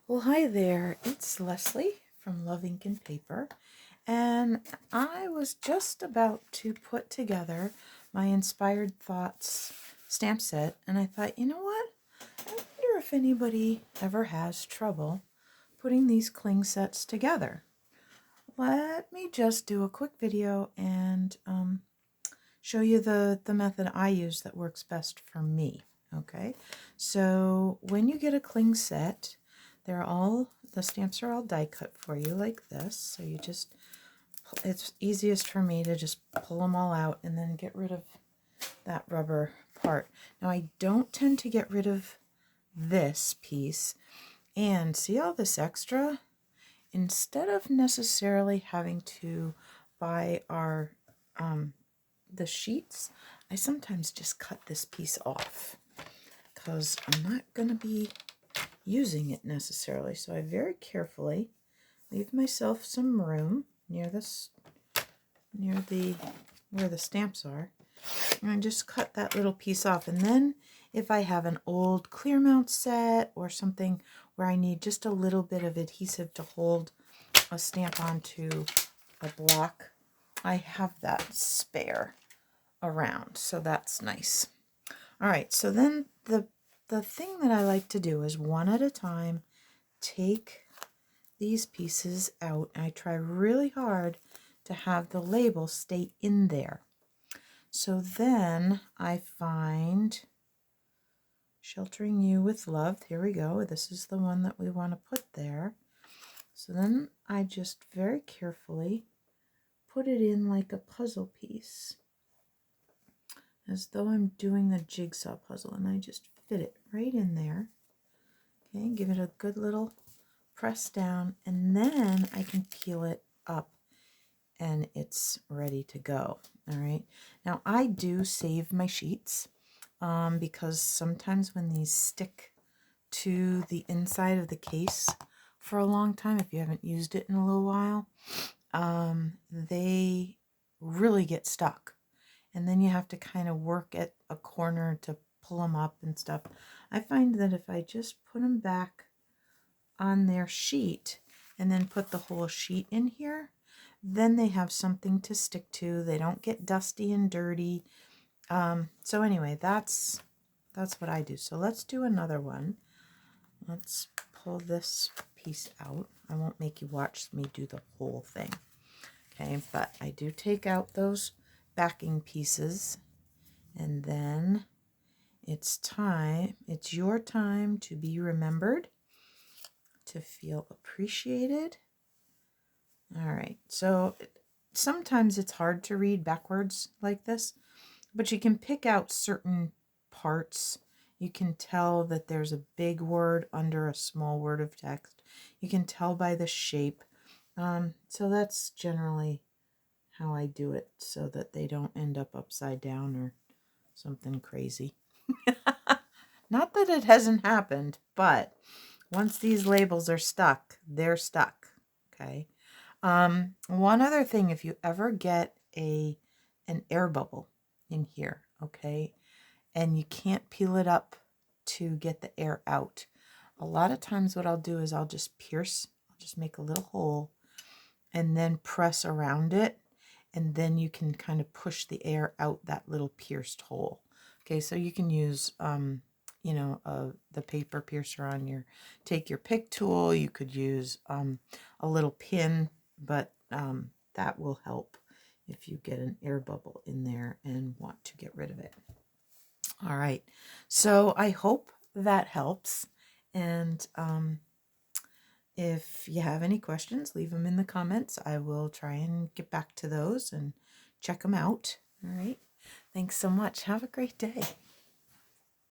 Well, hi there. It's Leslie from LuvINK&Paper, and I was just about to put together my Inspired Thoughts stamp set, and I thought, you know what? I wonder if anybody ever has trouble putting these cling sets together. Let me just do a quick video and show you the method I use that works best for me. Okay, so when you get a cling set, the stamps are all die cut for you like this. So you just, it's easiest for me to just pull them all out and then get rid of that rubber part. Now I don't tend to get rid of this piece, and see all this extra? Instead of necessarily having to buy our the sheets, I sometimes just cut this piece off because I'm not going to be using it necessarily. So I very carefully leave myself some room near where the stamps are, and I just cut that little piece off. And then if I have an old clear mount set or something where I need just a little bit of adhesive to hold a stamp onto a block, I have that spare around, so that's nice. All right, so then the thing that I like to do is one at a time take these pieces out. I try really hard to have the label stay in there. So then I find Sheltering You with Love. Here we go. This is the one that we want to put there. So then I just very carefully put it in like a puzzle piece, as though I'm doing a jigsaw puzzle, and I just fit it right in there. Okay, give it a good little press down, and then I can peel it up and it's ready to go. All right, now I do save my sheets because sometimes when these stick to the inside of the case for a long time, if you haven't used it in a little while, they really get stuck. And then you have to kind of work at a corner to pull them up and stuff. I find that if I just put them back on their sheet and then put the whole sheet in here, then they have something to stick to. They don't get dusty and dirty. So anyway, that's what I do. So let's do another one. Let's pull this piece out. I won't make you watch me do the whole thing. Okay, but I do take out those backing pieces, and then it's your time to be remembered, to feel appreciated. All right, so sometimes it's hard to read backwards like this, but you can pick out certain parts. You can tell that there's a big word under a small word of text. You can tell by the shape. So that's generally how I do it, so that they don't end up upside down or something crazy. Not that it hasn't happened, but once these labels are stuck, they're stuck. Okay. One other thing, if you ever get an air bubble in here, okay, and you can't peel it up to get the air out, a lot of times what I'll do is I'll just make a little hole and then press around it, and then you can kind of push the air out that little pierced hole. Okay, so you can use the paper piercer on take your pick tool. You could use a little pin, but that will help if you get an air bubble in there and want to get rid of it. All right, so I hope that helps, and if you have any questions, leave them in the comments. I will try and get back to those and check them out. All right. Thanks so much. Have a great day.